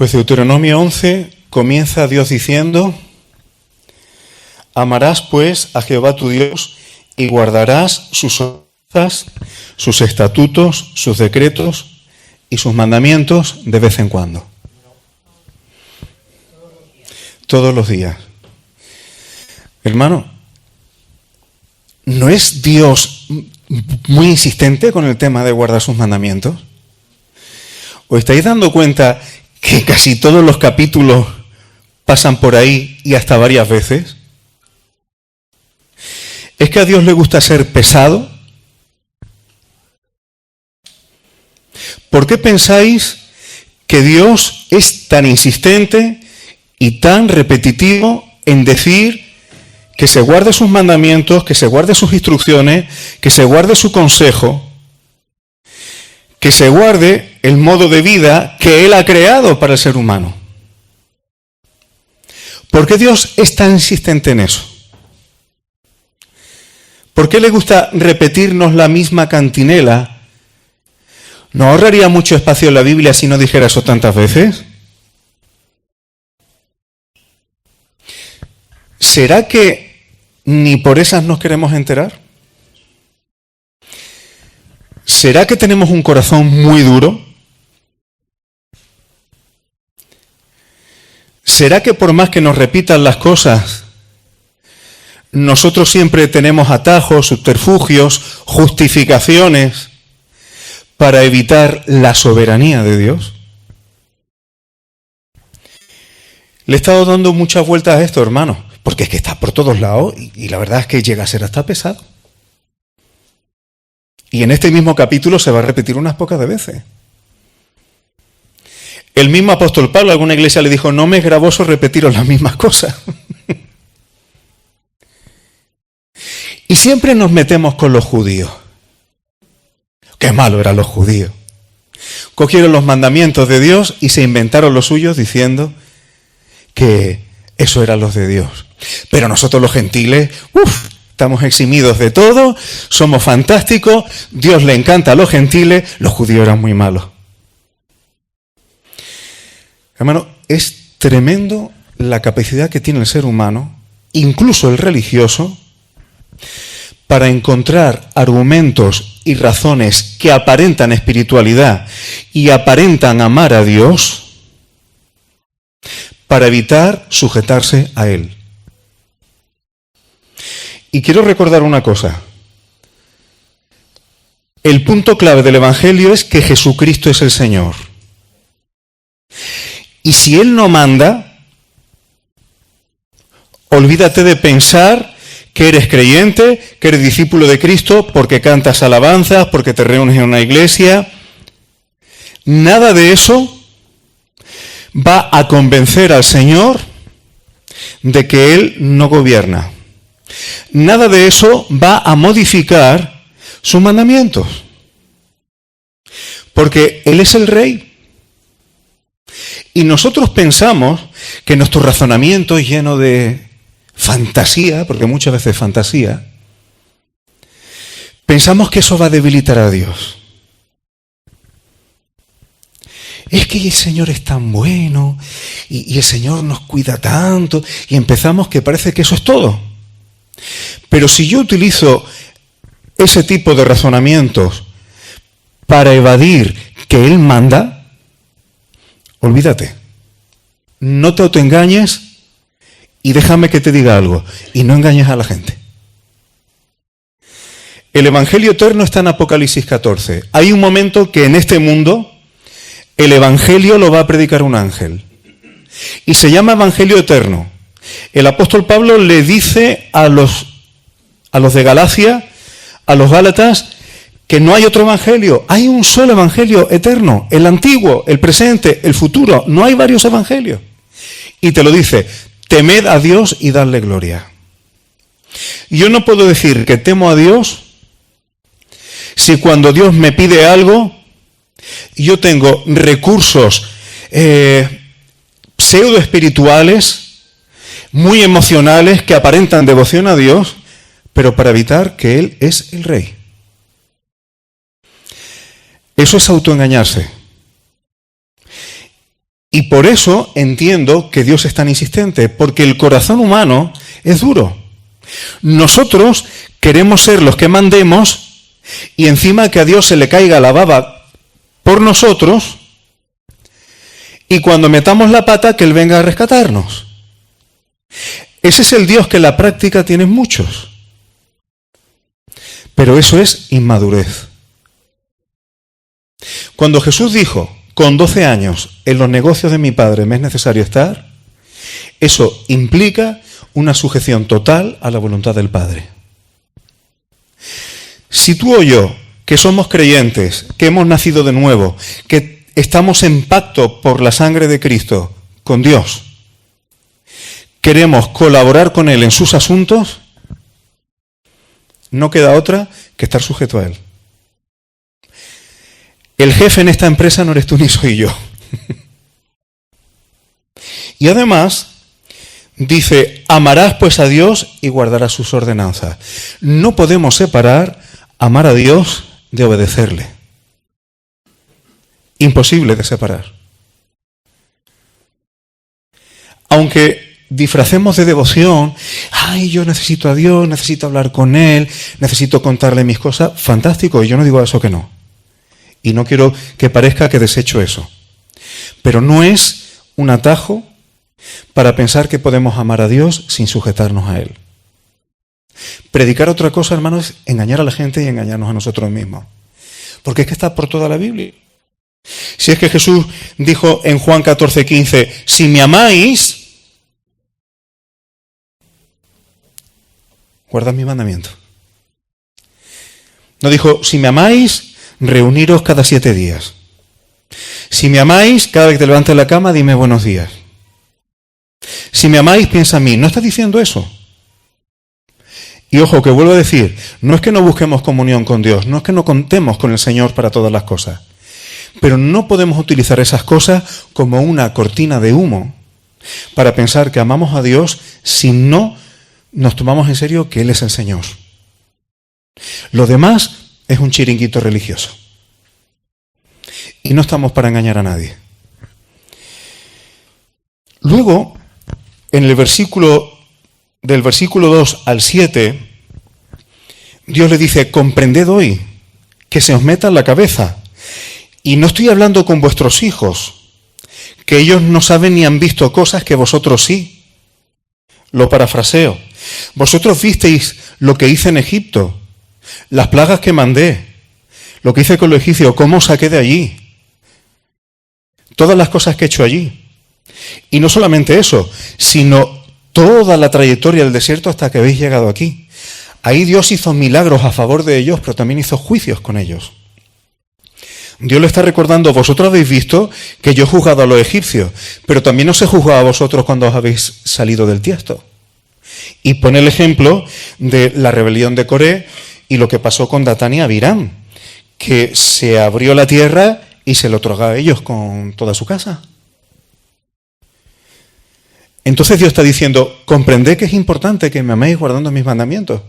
Pues Deuteronomio 11 comienza Dios diciendo: amarás pues a Jehová tu Dios y guardarás sus ordenanzas, sus estatutos, sus decretos y sus mandamientos de vez en cuando. Todos los días. Hermano, ¿no es Dios muy insistente con el tema de guardar sus mandamientos? ¿Os estáis dando cuenta que casi todos los capítulos pasan por ahí y hasta varias veces? ¿Es que a Dios le gusta ser pesado? ¿Por qué pensáis que Dios es tan insistente y tan repetitivo en decir que se guarde sus mandamientos, que se guarde sus instrucciones, que se guarde su consejo, que se guarde el modo de vida que Él ha creado para el ser humano? ¿Por qué Dios es tan insistente en eso? ¿Por qué le gusta repetirnos la misma cantinela? ¿No ahorraría mucho espacio en la Biblia si no dijera eso tantas veces? ¿Será que ni por esas nos queremos enterar? ¿Será que tenemos un corazón muy duro? ¿Será que por más que nos repitan las cosas, nosotros siempre tenemos atajos, subterfugios, justificaciones para evitar la soberanía de Dios? Le he estado dando muchas vueltas a esto, hermano, porque es que está por todos lados y la verdad es que llega a ser hasta pesado. Y en este mismo capítulo se va a repetir unas pocas de veces. El mismo apóstol Pablo a alguna iglesia le dijo: no me es gravoso repetiros las mismas cosas. Y siempre nos metemos con los judíos. Qué malo eran los judíos. Cogieron los mandamientos de Dios y se inventaron los suyos diciendo que eso eran los de Dios. Pero nosotros los gentiles, estamos eximidos de todo, somos fantásticos, Dios le encanta a los gentiles, los judíos eran muy malos. Hermano, es tremendo la capacidad que tiene el ser humano, incluso el religioso, para encontrar argumentos y razones que aparentan espiritualidad y aparentan amar a Dios para evitar sujetarse a Él. Y quiero recordar una cosa. El punto clave del Evangelio es que Jesucristo es el Señor. Y si Él no manda, olvídate de pensar que eres creyente, que eres discípulo de Cristo porque cantas alabanzas, porque te reúnes en una iglesia. Nada de eso va a convencer al Señor de que Él no gobierna. Nada de eso va a modificar sus mandamientos. Porque Él es el Rey. Y nosotros pensamos que nuestro razonamiento es lleno de fantasía, porque muchas veces fantasía, pensamos que eso va a debilitar a Dios. Es que el Señor es tan bueno y el Señor nos cuida tanto y empezamos que parece que eso es todo. Pero si yo utilizo ese tipo de razonamientos para evadir que Él manda, olvídate, no te autoengañes y déjame que te diga algo, y no engañes a la gente. El Evangelio eterno está en Apocalipsis 14. Hay un momento que en este mundo el Evangelio lo va a predicar un ángel y se llama Evangelio eterno. El apóstol Pablo le dice a los de Galacia, a los Gálatas, que no hay otro evangelio, hay un solo evangelio eterno, el antiguo, el presente, el futuro, no hay varios evangelios. Y te lo dice: temed a Dios y dadle gloria. Yo no puedo decir que temo a Dios si cuando Dios me pide algo, yo tengo recursos pseudo espirituales, muy emocionales, que aparentan devoción a Dios, pero para evitar que Él es el Rey. Eso es autoengañarse. Y por eso entiendo que Dios es tan insistente, porque el corazón humano es duro. Nosotros queremos ser los que mandemos y encima que a Dios se le caiga la baba por nosotros y cuando metamos la pata que Él venga a rescatarnos. Ese es el Dios que en la práctica tienen muchos. Pero eso es inmadurez. Cuando Jesús dijo, con 12 años, en los negocios de mi Padre me es necesario estar, eso implica una sujeción total a la voluntad del Padre. Si tú o yo, que somos creyentes, que hemos nacido de nuevo, que estamos en pacto por la sangre de Cristo con Dios, queremos colaborar con Él en sus asuntos, no queda otra que estar sujeto a Él. El jefe en esta empresa no eres tú ni soy yo. Y además dice, amarás pues a Dios y guardarás sus ordenanzas. No podemos separar amar a Dios de obedecerle. Imposible de separar. Aunque disfracemos de devoción, ay, yo necesito a Dios, necesito hablar con Él, necesito contarle mis cosas, fantástico, y yo no digo eso que no. Y no quiero que parezca que desecho eso. Pero no es un atajo para pensar que podemos amar a Dios sin sujetarnos a Él. Predicar otra cosa, hermanos, es engañar a la gente y engañarnos a nosotros mismos. Porque es que está por toda la Biblia. Si es que Jesús dijo en Juan 14:15, si me amáis, guardad mi mandamiento. No dijo, si me amáis, reuniros cada 7 días. Si me amáis, cada vez que te levantes de la cama, dime buenos días. Si me amáis, piensa en mí. No está diciendo eso. Y ojo, que vuelvo a decir, no es que no busquemos comunión con Dios, no es que no contemos con el Señor para todas las cosas. Pero no podemos utilizar esas cosas como una cortina de humo para pensar que amamos a Dios si no nos tomamos en serio que Él es el Señor. Lo demás es un chiringuito religioso. Y no estamos para engañar a nadie. Luego, en el del versículo 2 al 7, Dios le dice, comprended hoy, que se os meta en la cabeza. Y no estoy hablando con vuestros hijos, que ellos no saben ni han visto cosas que vosotros sí. Lo parafraseo. Vosotros visteis lo que hice en Egipto, las plagas que mandé, lo que hice con los egipcios, cómo saqué de allí, todas las cosas que he hecho allí. Y no solamente eso, sino toda la trayectoria del desierto hasta que habéis llegado aquí. Ahí Dios hizo milagros a favor de ellos, pero también hizo juicios con ellos. Dios le está recordando, vosotros habéis visto que yo he juzgado a los egipcios, pero también os he juzgado a vosotros cuando os habéis salido del tiesto. Y pone el ejemplo de la rebelión de Coré y lo que pasó con Datán y Abiram, que se abrió la tierra y se lo tragó a ellos con toda su casa. Entonces Dios está diciendo, comprended que es importante que me améis guardando mis mandamientos.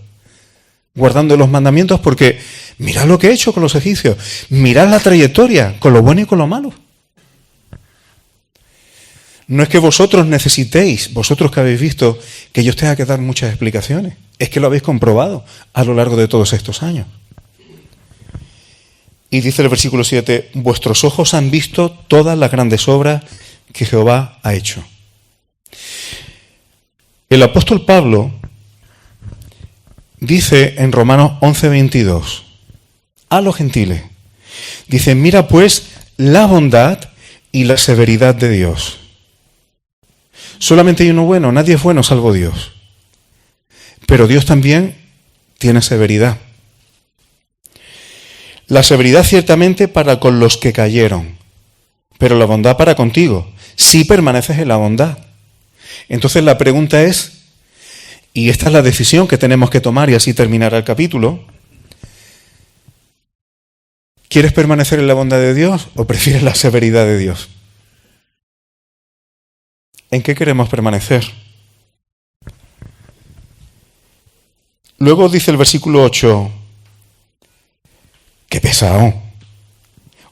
Guardando los mandamientos porque mirad lo que he hecho con los egipcios. Mirad la trayectoria, con lo bueno y con lo malo. No es que vosotros necesitéis, vosotros que habéis visto, que yo os tenga que dar muchas explicaciones. Es que lo habéis comprobado a lo largo de todos estos años. Y dice el versículo 7, vuestros ojos han visto todas las grandes obras que Jehová ha hecho. El apóstol Pablo dice en Romanos 11:22, a los gentiles, dice, mira pues la bondad y la severidad de Dios. Solamente hay uno bueno, nadie es bueno salvo Dios. Pero Dios también tiene severidad. La severidad ciertamente para con los que cayeron, pero la bondad para contigo, si permaneces en la bondad. Entonces la pregunta es, y esta es la decisión que tenemos que tomar y así terminar el capítulo, ¿quieres permanecer en la bondad de Dios o prefieres la severidad de Dios? ¿En qué queremos permanecer? Luego dice el versículo 8, ¡qué pesado!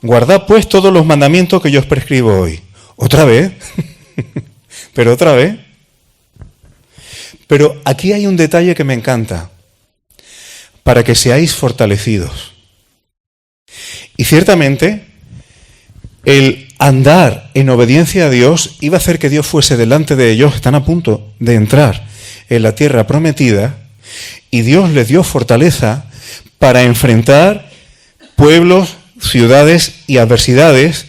Guardad pues todos los mandamientos que yo os prescribo hoy. ¿Otra vez? ¿Pero otra vez? Pero aquí hay un detalle que me encanta. Para que seáis fortalecidos. Y ciertamente, el andar en obediencia a Dios iba a hacer que Dios fuese delante de ellos. Están a punto de entrar en la tierra prometida y Dios les dio fortaleza para enfrentar pueblos, ciudades y adversidades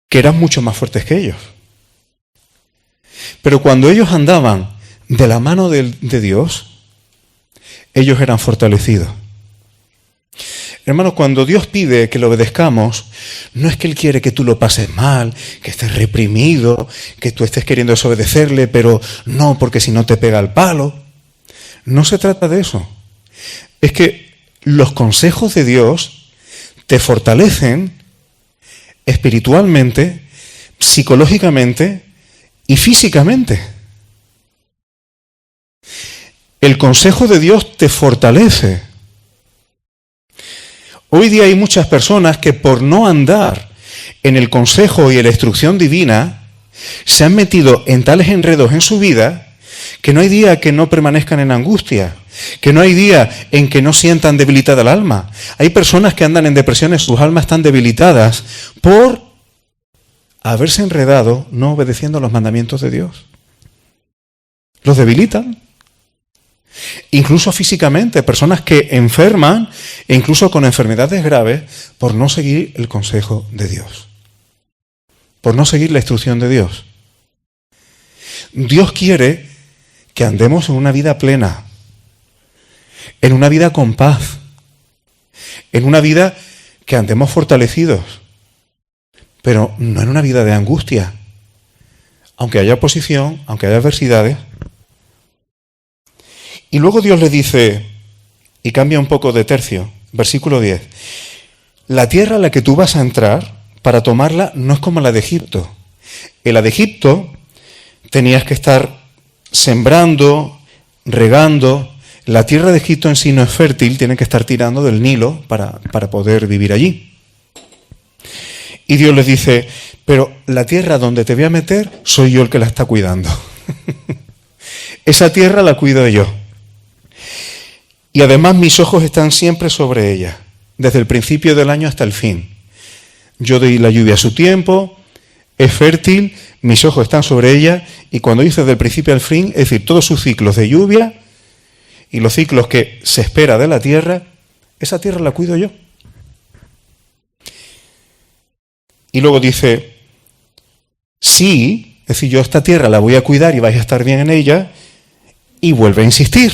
que eran mucho más fuertes que ellos. Pero cuando ellos andaban de la mano de Dios, ellos eran fortalecidos. Hermanos, cuando Dios pide que lo obedezcamos, no es que Él quiere que tú lo pases mal, que estés reprimido, que tú estés queriendo desobedecerle, pero no, porque si no te pega el palo. No se trata de eso. Es que los consejos de Dios te fortalecen espiritualmente, psicológicamente y físicamente. El consejo de Dios te fortalece. Hoy día hay muchas personas que por no andar en el consejo y en la instrucción divina, se han metido en tales enredos en su vida que no hay día que no permanezcan en angustia, que no hay día en que no sientan debilitada el alma. Hay personas que andan en depresiones, sus almas están debilitadas por haberse enredado no obedeciendo los mandamientos de Dios. Los debilitan. Incluso físicamente, personas que enferman, e incluso con enfermedades graves, por no seguir el consejo de Dios, por no seguir la instrucción de Dios. Dios quiere que andemos en una vida plena, en una vida con paz, en una vida que andemos fortalecidos, pero no en una vida de angustia, aunque haya oposición, aunque haya adversidades. Y luego Dios le dice, y cambia un poco de tercio, versículo 10, la tierra a la que tú vas a entrar para tomarla no es como la de Egipto. En la de Egipto tenías que estar sembrando, regando. La tierra de Egipto en sí no es fértil, tienen que estar tirando del Nilo para poder vivir allí. Y Dios les dice, pero la tierra donde te voy a meter, soy yo el que la está cuidando. Esa tierra la cuido yo. Y además mis ojos están siempre sobre ella, desde el principio del año hasta el fin. Yo doy la lluvia a su tiempo, es fértil, mis ojos están sobre ella, y cuando dice desde el principio al fin, es decir, todos sus ciclos de lluvia y los ciclos que se espera de la tierra, esa tierra la cuido yo. Y luego dice, sí, es decir, yo esta tierra la voy a cuidar y vais a estar bien en ella, y vuelve a insistir.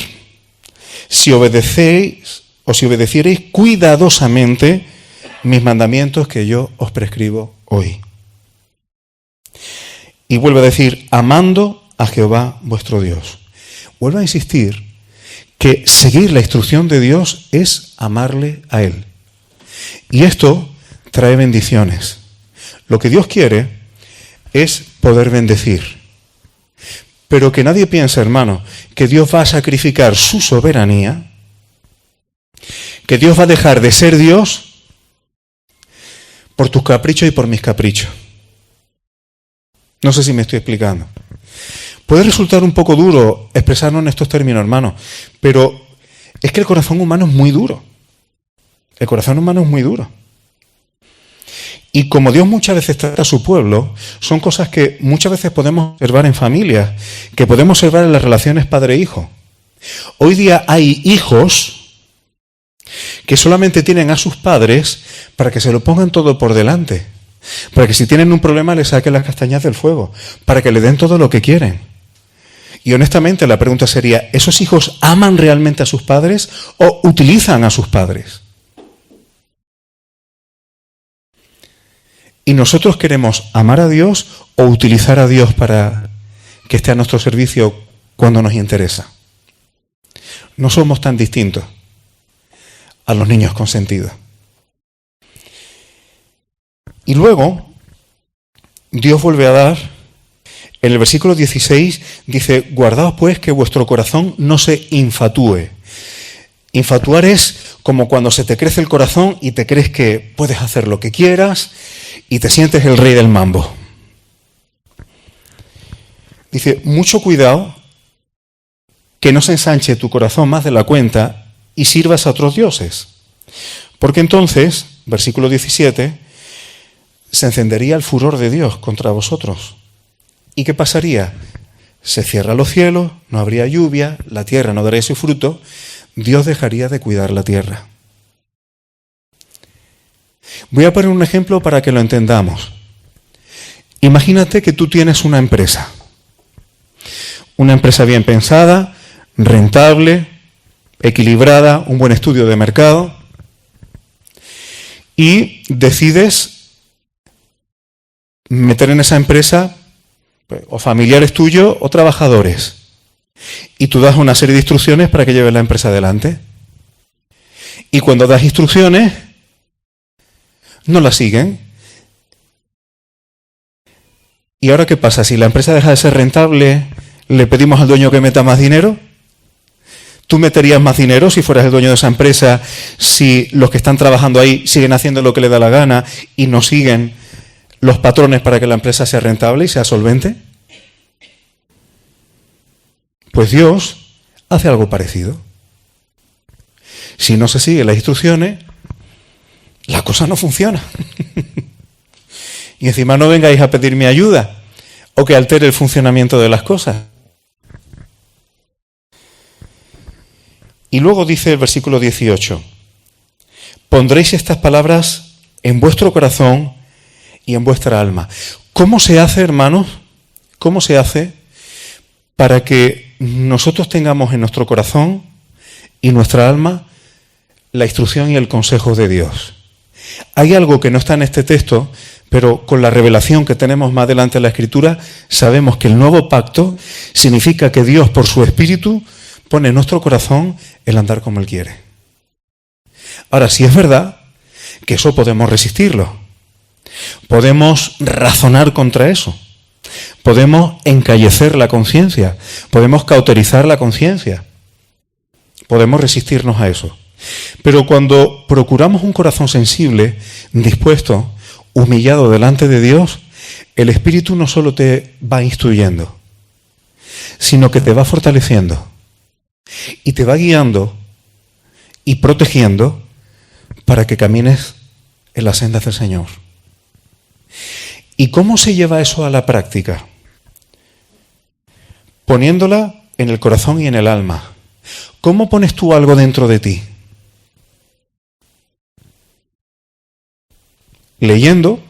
Si obedecéis o si obedeciereis cuidadosamente mis mandamientos que yo os prescribo hoy. Y vuelve a decir, amando a Jehová vuestro Dios. Vuelve a insistir que seguir la instrucción de Dios es amarle a Él. Y esto trae bendiciones. Lo que Dios quiere es poder bendecir. Pero que nadie piense, hermano, que Dios va a sacrificar su soberanía, que Dios va a dejar de ser Dios por tus caprichos y por mis caprichos. No sé si me estoy explicando. Puede resultar un poco duro expresarnos en estos términos, hermano, pero es que el corazón humano es muy duro. El corazón humano es muy duro. Y como Dios muchas veces trata a su pueblo, son cosas que muchas veces podemos observar en familias, que podemos observar en las relaciones padre-hijo. Hoy día hay hijos que solamente tienen a sus padres para que se lo pongan todo por delante, para que si tienen un problema les saquen las castañas del fuego, para que le den todo lo que quieren. Y honestamente la pregunta sería, ¿esos hijos aman realmente a sus padres o utilizan a sus padres? ¿Y nosotros queremos amar a Dios o utilizar a Dios para que esté a nuestro servicio cuando nos interesa? No somos tan distintos a los niños consentidos. Y luego, Dios vuelve a dar, en el versículo 16, dice, guardaos pues que vuestro corazón no se infatúe. Infatuar es como cuando se te crece el corazón y te crees que puedes hacer lo que quieras y te sientes el rey del mambo. Dice, mucho cuidado que no se ensanche tu corazón más de la cuenta y sirvas a otros dioses. Porque entonces, versículo 17, se encendería el furor de Dios contra vosotros. ¿Y qué pasaría? Se cierran los cielos, no habría lluvia, la tierra no daría su fruto, Dios dejaría de cuidar la tierra. Voy a poner un ejemplo para que lo entendamos. Imagínate que tú tienes una empresa bien pensada, rentable, equilibrada, un buen estudio de mercado, y decides meter en esa empresa o familiares tuyos o trabajadores. Y tú das una serie de instrucciones para que lleves la empresa adelante. Y cuando das instrucciones, no las siguen. ¿Y ahora qué pasa? Si la empresa deja de ser rentable, ¿le pedimos al dueño que meta más dinero? ¿Tú meterías más dinero si fueras el dueño de esa empresa, si los que están trabajando ahí siguen haciendo lo que les da la gana y no siguen los patrones para que la empresa sea rentable y sea solvente? Pues Dios hace algo parecido. Si no se siguen las instrucciones, la cosa no funciona. Y encima no vengáis a pedirme ayuda o que altere el funcionamiento de las cosas. Y luego dice el versículo 18, pondréis estas palabras en vuestro corazón y en vuestra alma. ¿Cómo se hace, hermanos? ¿Cómo se hace para que nosotros tengamos en nuestro corazón y nuestra alma la instrucción y el consejo de Dios? Hay algo que no está en este texto, pero con la revelación que tenemos más adelante en la Escritura, sabemos que el nuevo pacto significa que Dios, por su Espíritu, pone en nuestro corazón el andar como Él quiere. Ahora, sí es verdad que eso podemos resistirlo. Podemos razonar contra eso. Podemos encallecer la conciencia. Podemos cauterizar la conciencia. Podemos resistirnos a eso. Pero cuando procuramos un corazón sensible, dispuesto, humillado delante de Dios, el Espíritu no solo te va instruyendo, sino que te va fortaleciendo y te va guiando y protegiendo para que camines en las sendas del Señor. ¿Y cómo se lleva eso a la práctica? Poniéndola en el corazón y en el alma. ¿Cómo pones tú algo dentro de ti? Leyendo,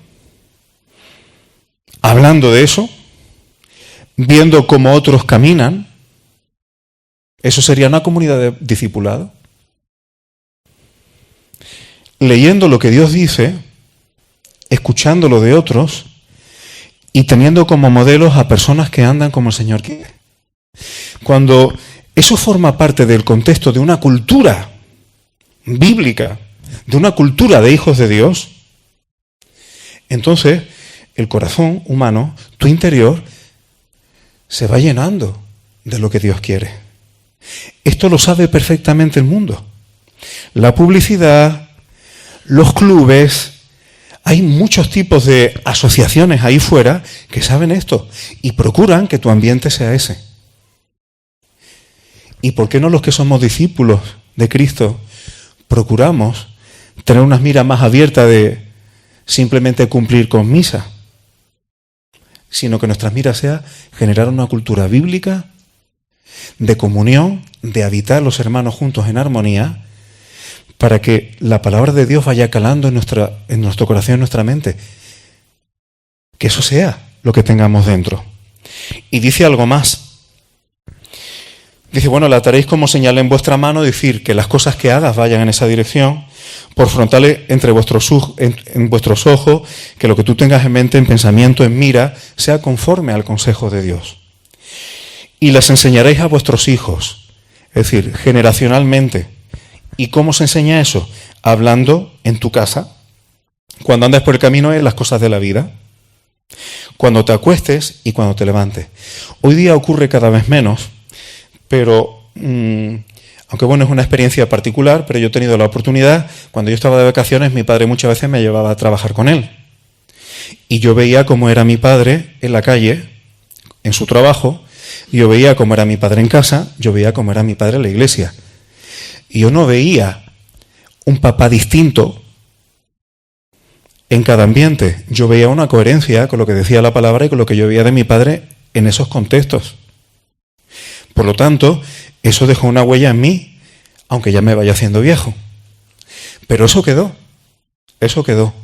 hablando de eso, viendo cómo otros caminan. Eso sería una comunidad de discipulado. Leyendo lo que Dios dice, escuchando lo de otros y teniendo como modelos a personas que andan como el Señor quiere. Cuando eso forma parte del contexto de una cultura bíblica, de una cultura de hijos de Dios, entonces el corazón humano, tu interior, se va llenando de lo que Dios quiere. Esto lo sabe perfectamente el mundo. La publicidad, los clubes, hay muchos tipos de asociaciones ahí fuera que saben esto y procuran que tu ambiente sea ese. ¿Y por qué no los que somos discípulos de Cristo procuramos tener unas miras más abiertas de simplemente cumplir con misa? Sino que nuestras miras sea generar una cultura bíblica de comunión, de habitar los hermanos juntos en armonía, para que la palabra de Dios vaya calando en nuestro corazón, en nuestra mente. Que eso sea lo que tengamos dentro. Y dice algo más. Dice, bueno, la taréis como señal en vuestra mano, decir que las cosas que hagas vayan en esa dirección, por frontales entre en vuestros ojos, que lo que tú tengas en mente, en pensamiento, en mira, sea conforme al consejo de Dios. Y las enseñaréis a vuestros hijos, es decir, generacionalmente. ¿Y cómo se enseña eso? Hablando en tu casa, cuando andas por el camino en las cosas de la vida, cuando te acuestes y cuando te levantes. Hoy día ocurre cada vez menos, pero Aunque bueno, es una experiencia particular, pero yo he tenido la oportunidad, cuando yo estaba de vacaciones, mi padre muchas veces me llevaba a trabajar con él. Y yo veía cómo era mi padre en la calle, en su trabajo, yo veía cómo era mi padre en casa, yo veía cómo era mi padre en la iglesia. Y yo no veía un papá distinto en cada ambiente. Yo veía una coherencia con lo que decía la palabra y con lo que yo veía de mi padre en esos contextos. Por lo tanto, eso dejó una huella en mí, aunque ya me vaya haciendo viejo. Pero eso quedó, eso quedó.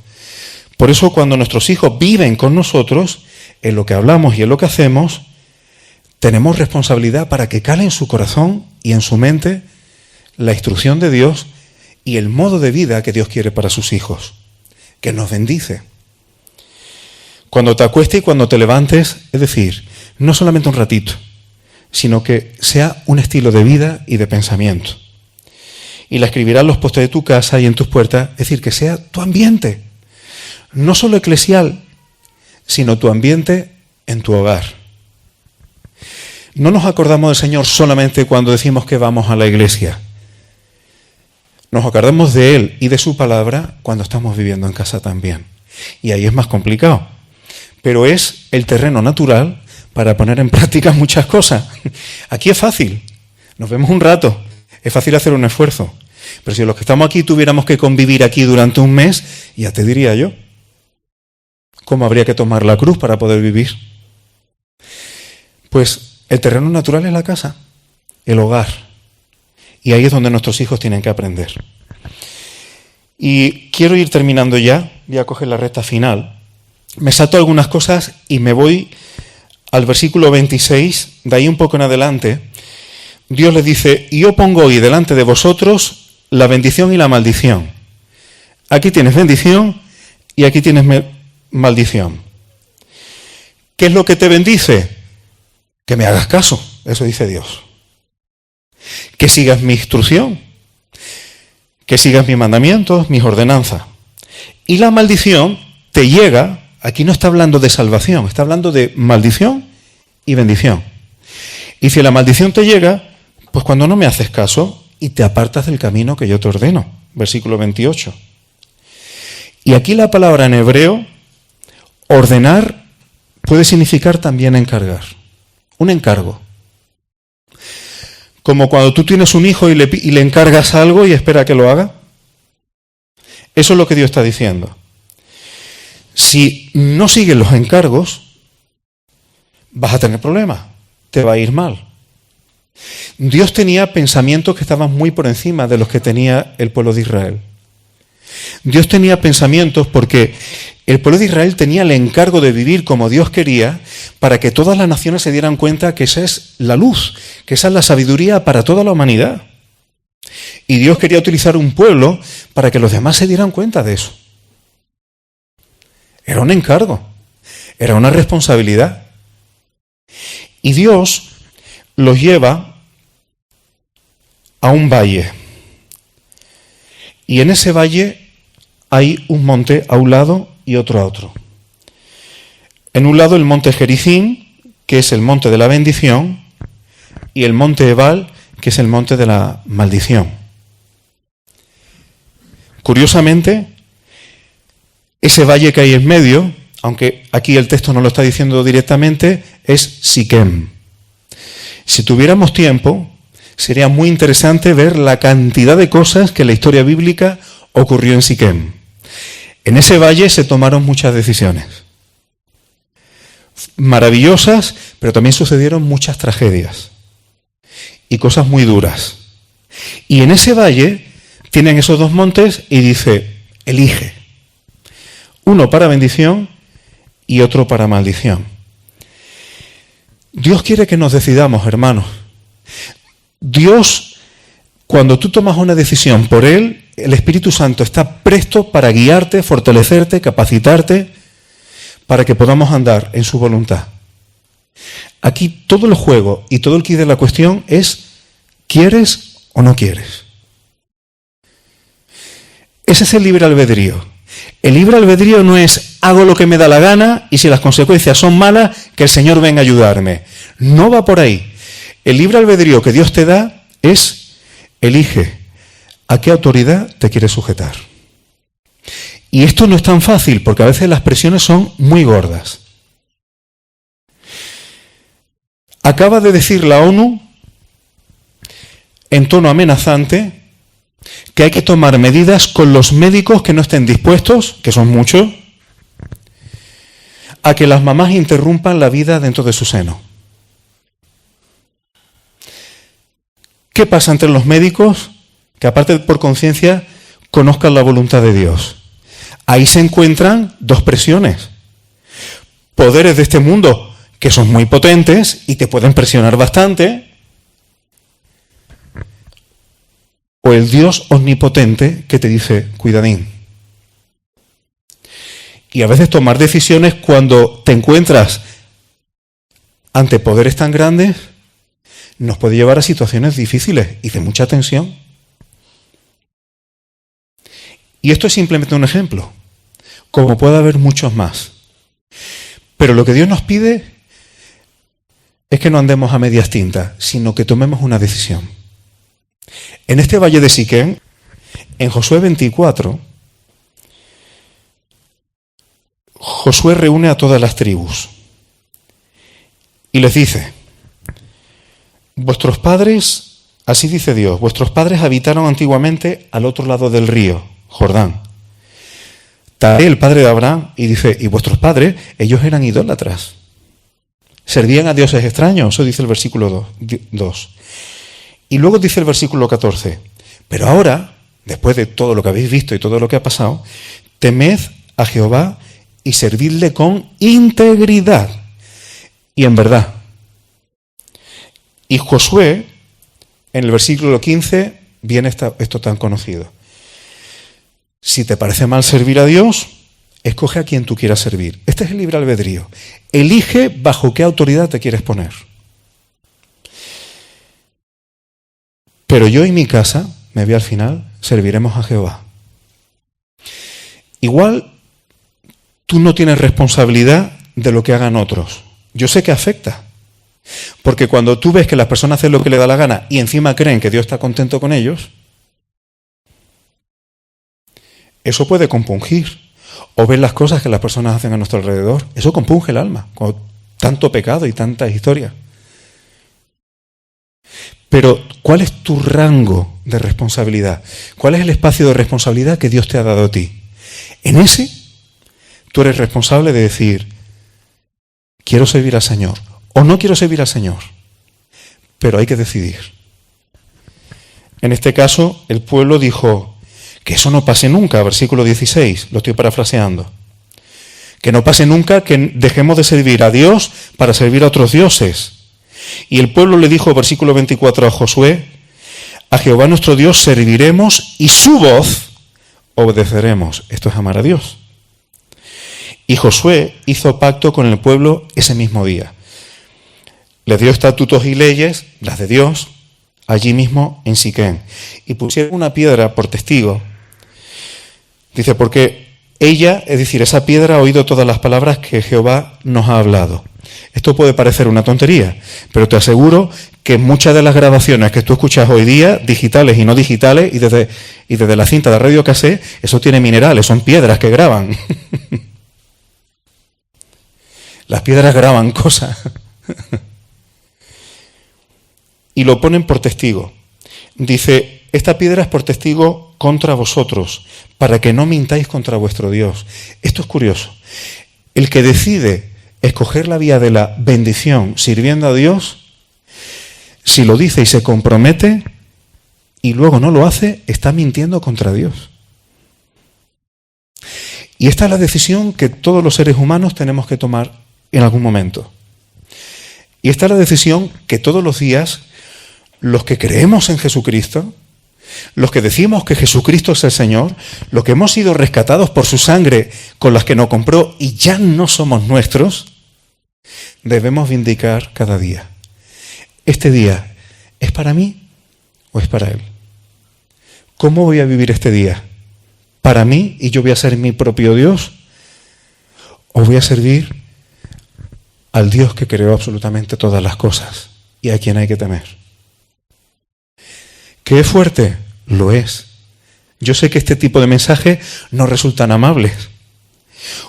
Por eso cuando nuestros hijos viven con nosotros, en lo que hablamos y en lo que hacemos, tenemos responsabilidad para que cale en su corazón y en su mente la instrucción de Dios y el modo de vida que Dios quiere para sus hijos, que nos bendice. Cuando te acuestes y cuando te levantes, es decir, no solamente un ratito, sino que sea un estilo de vida y de pensamiento. Y la escribirás en los postes de tu casa y en tus puertas, es decir, que sea tu ambiente, no solo eclesial, sino tu ambiente en tu hogar. No nos acordamos del Señor solamente cuando decimos que vamos a la iglesia. Nos acordamos de Él y de su palabra cuando estamos viviendo en casa también. Y ahí es más complicado. Pero es el terreno natural para poner en práctica muchas cosas. Aquí es fácil. Nos vemos un rato. Es fácil hacer un esfuerzo. Pero si los que estamos aquí tuviéramos que convivir aquí durante un mes, ya te diría yo cómo habría que tomar la cruz para poder vivir. Pues el terreno natural es la casa, el hogar. Y ahí es donde nuestros hijos tienen que aprender. Y quiero ir terminando ya, voy a coger la recta final. Me salto algunas cosas y me voy al versículo 26, de ahí un poco en adelante. Dios les dice, yo pongo hoy delante de vosotros la bendición y la maldición. Aquí tienes bendición y aquí tienes maldición. ¿Qué es lo que te bendice? Que me hagas caso, eso dice Dios. Que sigas mi instrucción, que sigas mis mandamientos, mis ordenanzas. Y la maldición te llega, aquí no está hablando de salvación, está hablando de maldición y bendición. Y si la maldición te llega, pues cuando no me haces caso y te apartas del camino que yo te ordeno, versículo 28. Y aquí la palabra en hebreo, ordenar, puede significar también encargar, un encargo. Como cuando tú tienes un hijo y le encargas algo y espera que lo haga. Eso es lo que Dios está diciendo. Si no sigues los encargos, vas a tener problemas, te va a ir mal. Dios tenía pensamientos que estaban muy por encima de los que tenía el pueblo de Israel. Dios tenía pensamientos porque el pueblo de Israel tenía el encargo de vivir como Dios quería para que todas las naciones se dieran cuenta que esa es la luz, que esa es la sabiduría para toda la humanidad. Y Dios quería utilizar un pueblo para que los demás se dieran cuenta de eso. Era un encargo, era una responsabilidad. Y Dios los lleva a un valle. Y en ese valle hay un monte a un lado y otro a otro. En un lado el monte Gerizim, que es el monte de la bendición, y el monte Ebal, que es el monte de la maldición. Curiosamente, ese valle que hay en medio, aunque aquí el texto no lo está diciendo directamente, es Siquem. Si tuviéramos tiempo, sería muy interesante ver la cantidad de cosas que en la historia bíblica ocurrió en Siquem. En ese valle se tomaron muchas decisiones maravillosas, pero también sucedieron muchas tragedias y cosas muy duras. Y en ese valle tienen esos dos montes y dice, elige, uno para bendición y otro para maldición. Dios quiere que nos decidamos, hermanos. Dios, cuando tú tomas una decisión por Él, el Espíritu Santo está presto para guiarte, fortalecerte, capacitarte, para que podamos andar en su voluntad. Aquí todo el juego y todo el quid de la cuestión es, ¿quieres o no quieres? Ese es el libre albedrío. El libre albedrío no es, hago lo que me da la gana y si las consecuencias son malas, que el Señor venga a ayudarme. No va por ahí. El libre albedrío que Dios te da es Elige a qué autoridad te quieres sujetar. Y esto no es tan fácil, porque a veces las presiones son muy gordas. Acaba de decir la ONU, en tono amenazante, que hay que tomar medidas con los médicos que no estén dispuestos, que son muchos, a que las mamás interrumpan la vida dentro de su seno. ¿Qué pasa entre los médicos? Que aparte por conciencia conozcan la voluntad de Dios. Ahí se encuentran dos presiones. Poderes de este mundo que son muy potentes y te pueden presionar bastante, o el Dios omnipotente que te dice, cuidadín. Y a veces tomar decisiones cuando te encuentras ante poderes tan grandes nos puede llevar a situaciones difíciles y de mucha tensión. Y esto es simplemente un ejemplo, como puede haber muchos más. Pero lo que Dios nos pide es que no andemos a medias tintas, sino que tomemos una decisión. En este valle de Siquén, en Josué 24, Josué reúne a todas las tribus y les dice, vuestros padres, así dice Dios, vuestros padres habitaron antiguamente al otro lado del río, Jordán. Taré, el padre de Abraham, y dice, y vuestros padres, ellos eran idólatras. Servían a dioses extraños, eso dice el versículo 2. Y luego dice el versículo 14, pero ahora, después de todo lo que habéis visto y todo lo que ha pasado, temed a Jehová y servidle con integridad y en verdad. Y Josué, en el versículo 15, viene esto tan conocido. Si te parece mal servir a Dios, escoge a quien tú quieras servir. Este es el libre albedrío. Elige bajo qué autoridad te quieres poner. Pero yo y mi casa, me voy al final, serviremos a Jehová. Igual, tú no tienes responsabilidad de lo que hagan otros. Yo sé que afecta. Porque cuando tú ves que las personas hacen lo que les da la gana y encima creen que Dios está contento con ellos, eso puede compungir. O ver las cosas que las personas hacen a nuestro alrededor. Eso compunge el alma, con tanto pecado y tantas historias. Pero, ¿cuál es tu rango de responsabilidad? ¿Cuál es el espacio de responsabilidad que Dios te ha dado a ti? En ese, tú eres responsable de decir, quiero servir al Señor, o no quiero servir al Señor. Pero hay que decidir. En este caso, el pueblo dijo, que eso no pase nunca, versículo 16, lo estoy parafraseando. Que no pase nunca que dejemos de servir a Dios para servir a otros dioses. Y el pueblo le dijo, versículo 24 a Josué, a Jehová nuestro Dios serviremos y su voz obedeceremos. Esto es amar a Dios. Y Josué hizo pacto con el pueblo ese mismo día. Les dio estatutos y leyes, las de Dios, allí mismo en Siquén. Y pusieron una piedra por testigo. Dice, porque ella, es decir, esa piedra ha oído todas las palabras que Jehová nos ha hablado. Esto puede parecer una tontería, pero te aseguro que muchas de las grabaciones que tú escuchas hoy día, digitales y no digitales, y desde la cinta de radio cassette, eso tiene minerales, son piedras que graban. Las piedras graban cosas. Y lo ponen por testigo. Dice, esta piedra es por testigo contra vosotros, para que no mintáis contra vuestro Dios. Esto es curioso. El que decide escoger la vía de la bendición sirviendo a Dios, si lo dice y se compromete y luego no lo hace, está mintiendo contra Dios. Y esta es la decisión que todos los seres humanos tenemos que tomar en algún momento. Y esta es la decisión que todos los días los que creemos en Jesucristo, los que decimos que Jesucristo es el Señor, los que hemos sido rescatados por su sangre con las que nos compró y ya no somos nuestros, debemos vindicar cada día. ¿Este día es para mí o es para Él? ¿Cómo voy a vivir este día? ¿Para mí y yo voy a ser mi propio Dios? ¿O voy a servir al Dios que creó absolutamente todas las cosas y a quien hay que temer? ¿Que es fuerte? Lo es. Yo sé que este tipo de mensajes no resultan amables.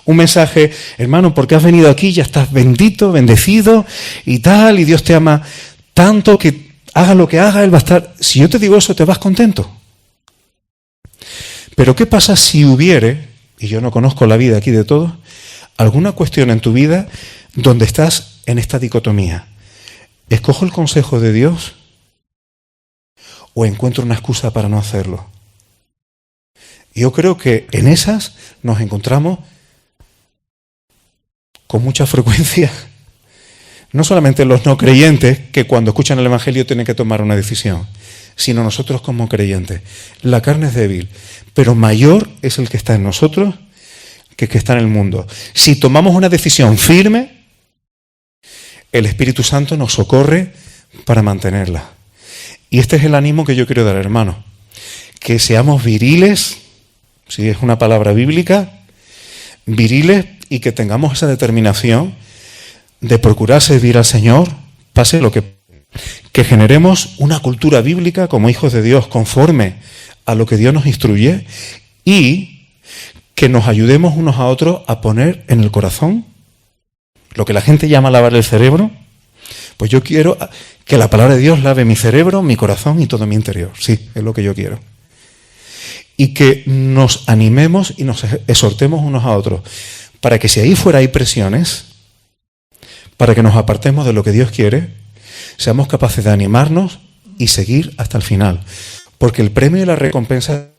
Un mensaje, hermano, porque has venido aquí, ya estás bendito, bendecido y tal, y Dios te ama tanto que haga lo que haga, Él va a estar... Si yo te digo eso, ¿te vas contento? Pero ¿qué pasa si hubiere, y yo no conozco la vida aquí de todos, alguna cuestión en tu vida donde estás en esta dicotomía? ¿Escojo el consejo de Dios o encuentro una excusa para no hacerlo? Yo creo que en esas nos encontramos con mucha frecuencia, no solamente los no creyentes, que cuando escuchan el Evangelio tienen que tomar una decisión, sino nosotros como creyentes. La carne es débil, pero mayor es el que está en nosotros que el que está en el mundo. Si tomamos una decisión firme, el Espíritu Santo nos socorre para mantenerla. Y este es el ánimo que yo quiero dar, hermano. Que seamos viriles, si es una palabra bíblica, viriles, y que tengamos esa determinación de procurar servir al Señor, pase lo que generemos una cultura bíblica como hijos de Dios, conforme a lo que Dios nos instruye, y que nos ayudemos unos a otros a poner en el corazón lo que la gente llama lavar el cerebro. Pues yo quiero que la palabra de Dios lave mi cerebro, mi corazón y todo mi interior. Sí, es lo que yo quiero. Y que nos animemos y nos exhortemos unos a otros, para que si ahí fuera hay presiones, para que nos apartemos de lo que Dios quiere, seamos capaces de animarnos y seguir hasta el final. Porque el premio y la recompensa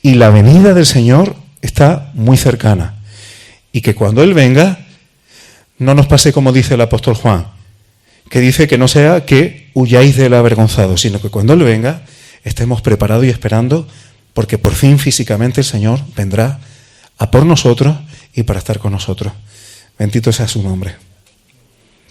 y la venida del Señor está muy cercana. Y que cuando Él venga, no nos pase como dice el apóstol Juan, que dice que no sea que huyáis del avergonzado, sino que cuando Él venga, estemos preparados y esperando, porque por fin físicamente el Señor vendrá a por nosotros y para estar con nosotros. Bendito sea su nombre.